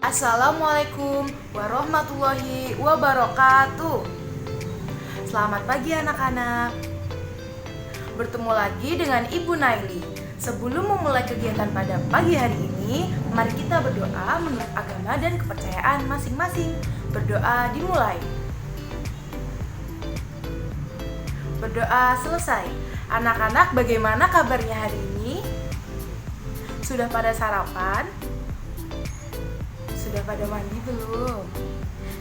Assalamualaikum warahmatullahi wabarakatuh. Selamat pagi anak-anak. Bertemu lagi dengan Ibu Naili. Sebelum memulai kegiatan pada pagi hari ini, mari kita berdoa menurut agama dan kepercayaan masing-masing. Berdoa dimulai. Berdoa selesai. Anak-anak, bagaimana kabarnya hari ini? Sudah pada sarapan? Sudah pada mandi belum?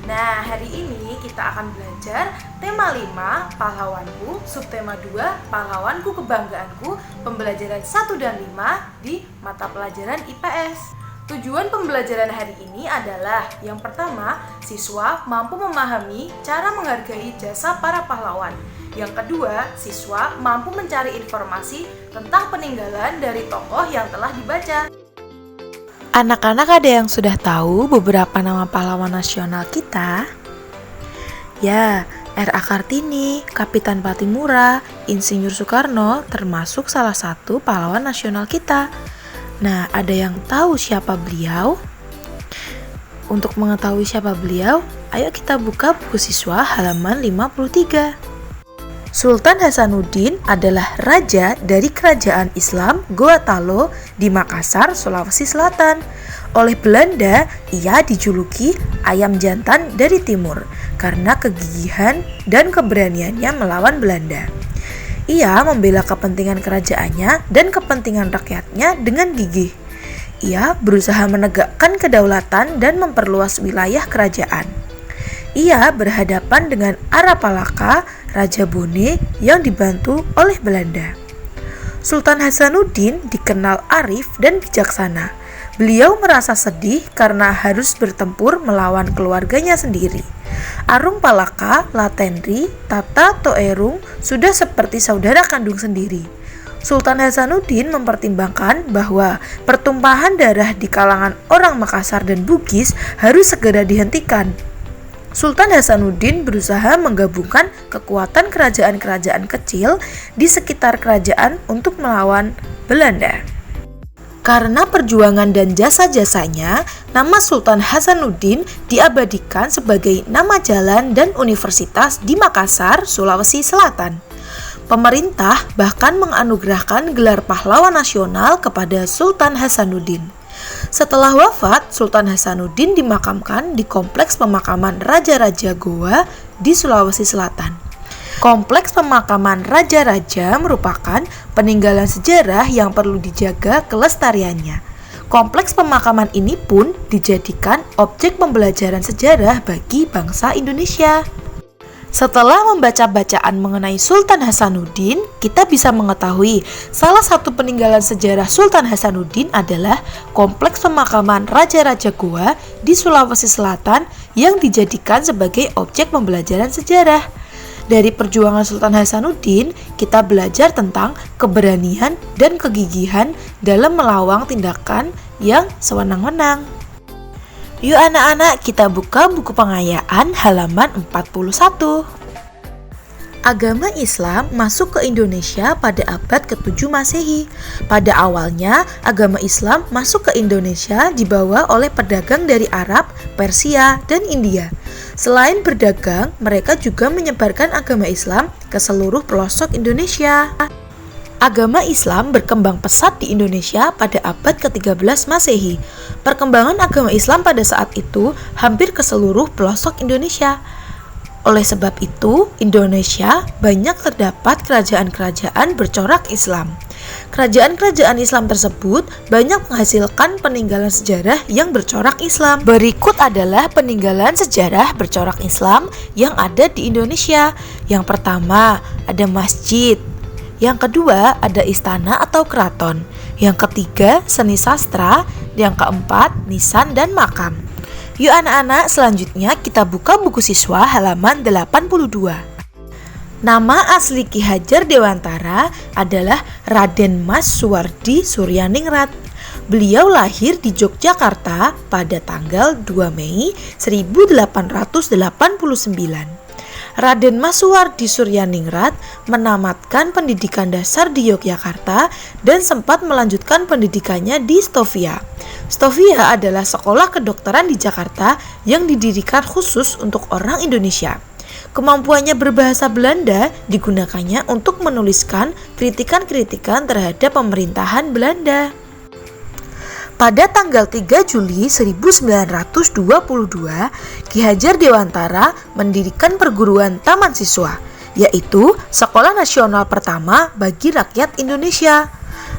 Nah, hari ini kita akan belajar tema 5, pahlawanku, subtema 2, pahlawanku kebanggaanku, pembelajaran 1 dan 5 di mata pelajaran IPS. Tujuan pembelajaran hari ini adalah yang pertama, siswa mampu memahami cara menghargai jasa para pahlawan. Yang kedua, siswa mampu mencari informasi tentang peninggalan dari tokoh yang telah dibaca. Anak-anak ada yang sudah tahu beberapa nama pahlawan nasional kita? Ya, R.A. Kartini, Kapitan Patimura, Insinyur Soekarno termasuk salah satu pahlawan nasional kita. Nah, ada yang tahu siapa beliau? Untuk mengetahui siapa beliau, ayo kita buka buku siswa halaman 53. Sultan Hasanuddin adalah raja dari kerajaan Islam Goa Talo di Makassar, Sulawesi Selatan. Oleh Belanda, ia dijuluki ayam jantan dari timur karena kegigihan dan keberaniannya melawan Belanda. Ia membela kepentingan kerajaannya dan kepentingan rakyatnya dengan gigih. Ia berusaha menegakkan kedaulatan dan memperluas wilayah kerajaan. Ia berhadapan dengan Arapalaka, Raja Bone yang dibantu oleh Belanda. Sultan Hasanuddin dikenal arif dan bijaksana. Beliau merasa sedih karena harus bertempur melawan keluarganya sendiri. Arung Palaka, Latenri, Tata Toerung sudah seperti saudara kandung sendiri. Sultan Hasanuddin mempertimbangkan bahwa pertumpahan darah di kalangan orang Makassar dan Bugis harus segera dihentikan. Sultan Hasanuddin berusaha menggabungkan kekuatan kerajaan-kerajaan kecil di sekitar kerajaan untuk melawan Belanda. Karena perjuangan dan jasa-jasanya, nama Sultan Hasanuddin diabadikan sebagai nama jalan dan universitas di Makassar, Sulawesi Selatan. Pemerintah bahkan menganugerahkan gelar pahlawan nasional kepada Sultan Hasanuddin. Setelah wafat, Sultan Hasanuddin dimakamkan di Kompleks Pemakaman Raja-Raja Goa di Sulawesi Selatan. Kompleks Pemakaman Raja-Raja merupakan peninggalan sejarah yang perlu dijaga kelestariannya. Kompleks pemakaman ini pun dijadikan objek pembelajaran sejarah bagi bangsa Indonesia. Setelah membaca bacaan mengenai Sultan Hasanuddin, kita bisa mengetahui salah satu peninggalan sejarah Sultan Hasanuddin adalah Kompleks Pemakaman Raja-Raja Goa di Sulawesi Selatan yang dijadikan sebagai objek pembelajaran sejarah. Dari perjuangan Sultan Hasanuddin, kita belajar tentang keberanian dan kegigihan dalam melawan tindakan yang sewenang-wenang. Yuk anak-anak, kita buka buku pengayaan halaman 41. Agama Islam masuk ke Indonesia pada abad ke-7 Masehi. Pada awalnya, agama Islam masuk ke Indonesia dibawa oleh pedagang dari Arab, Persia, dan India. Selain berdagang, mereka juga menyebarkan agama Islam ke seluruh pelosok Indonesia. Agama Islam berkembang pesat di Indonesia pada abad ke-13 Masehi. Perkembangan agama Islam pada saat itu hampir ke seluruh pelosok Indonesia. Oleh sebab itu, Indonesia banyak terdapat kerajaan-kerajaan bercorak Islam. Kerajaan-kerajaan Islam tersebut banyak menghasilkan peninggalan sejarah yang bercorak Islam. Berikut adalah peninggalan sejarah bercorak Islam yang ada di Indonesia. Yang pertama, ada masjid. Yang kedua, ada istana atau keraton. Yang ketiga, seni sastra. Yang keempat, nisan dan makam. Yuk anak-anak, selanjutnya kita buka buku siswa halaman 82. Nama asli Ki Hajar Dewantara adalah Raden Mas Suwardi Suryaningrat. Beliau lahir di Yogyakarta pada tanggal 2 Mei 1889. Raden Mas Suwardi Suryaningrat menamatkan pendidikan dasar di Yogyakarta dan sempat melanjutkan pendidikannya di Stovia. Stovia adalah sekolah kedokteran di Jakarta yang didirikan khusus untuk orang Indonesia. Kemampuannya berbahasa Belanda digunakannya untuk menuliskan kritikan-kritikan terhadap pemerintahan Belanda. Pada tanggal 3 Juli 1922, Ki Hajar Dewantara mendirikan perguruan taman siswa, yaitu sekolah nasional pertama bagi rakyat Indonesia.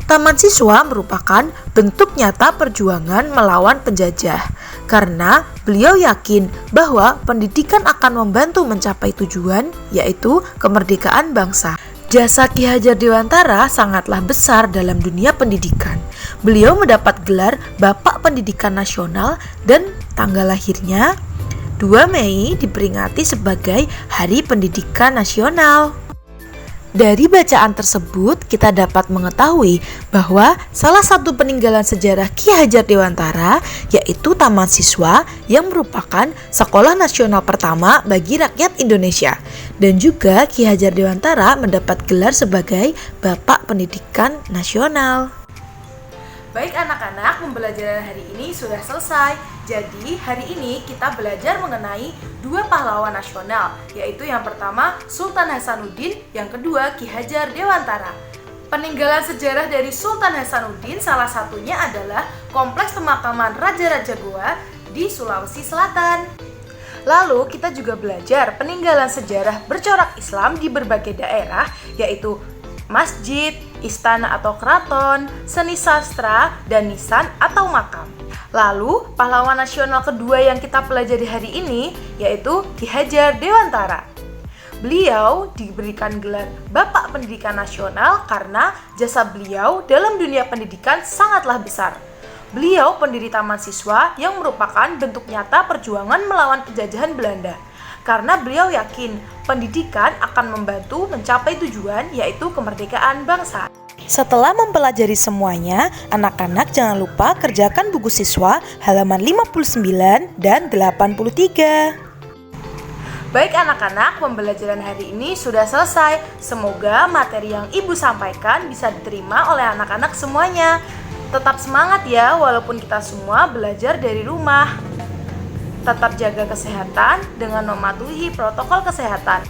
Taman siswa merupakan bentuk nyata perjuangan melawan penjajah, karena beliau yakin bahwa pendidikan akan membantu mencapai tujuan, yaitu kemerdekaan bangsa. Jasa Ki Hajar Dewantara sangatlah besar dalam dunia pendidikan. Beliau mendapat gelar Bapak Pendidikan Nasional dan tanggal lahirnya 2 Mei diperingati sebagai Hari Pendidikan Nasional. Dari bacaan tersebut, kita dapat mengetahui bahwa salah satu peninggalan sejarah Ki Hajar Dewantara yaitu Taman Siswa yang merupakan sekolah nasional pertama bagi rakyat Indonesia. Dan juga Ki Hajar Dewantara mendapat gelar sebagai Bapak Pendidikan Nasional. Baik anak-anak, pembelajaran hari ini sudah selesai. Jadi hari ini kita belajar mengenai 2 pahlawan nasional, yaitu yang pertama Sultan Hasanuddin, yang kedua Ki Hajar Dewantara. Peninggalan sejarah dari Sultan Hasanuddin salah satunya adalah Kompleks Pemakaman Raja-Raja Goa di Sulawesi Selatan. Lalu kita juga belajar peninggalan sejarah bercorak Islam di berbagai daerah, yaitu masjid, istana atau keraton, seni sastra, dan nisan atau makam. Lalu, pahlawan nasional kedua yang kita pelajari hari ini yaitu Ki Hajar Dewantara. Beliau diberikan gelar Bapak Pendidikan Nasional karena jasa beliau dalam dunia pendidikan sangatlah besar. Beliau pendiri Taman Siswa yang merupakan bentuk nyata perjuangan melawan penjajahan Belanda. Karena beliau yakin pendidikan akan membantu mencapai tujuan, yaitu kemerdekaan bangsa. Setelah mempelajari semuanya, anak-anak jangan lupa kerjakan buku siswa halaman 59 dan 83. Baik anak-anak, pembelajaran hari ini sudah selesai. Semoga materi yang Ibu sampaikan bisa diterima oleh anak-anak semuanya. Tetap semangat ya, walaupun kita semua belajar dari rumah. Tetap jaga kesehatan dengan mematuhi protokol kesehatan.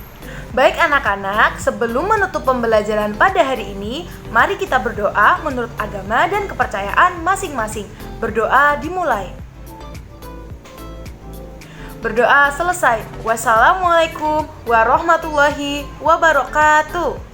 Baik anak-anak, sebelum menutup pembelajaran pada hari ini, mari kita berdoa menurut agama dan kepercayaan masing-masing. Berdoa dimulai. Berdoa selesai. Wassalamualaikum warahmatullahi wabarakatuh.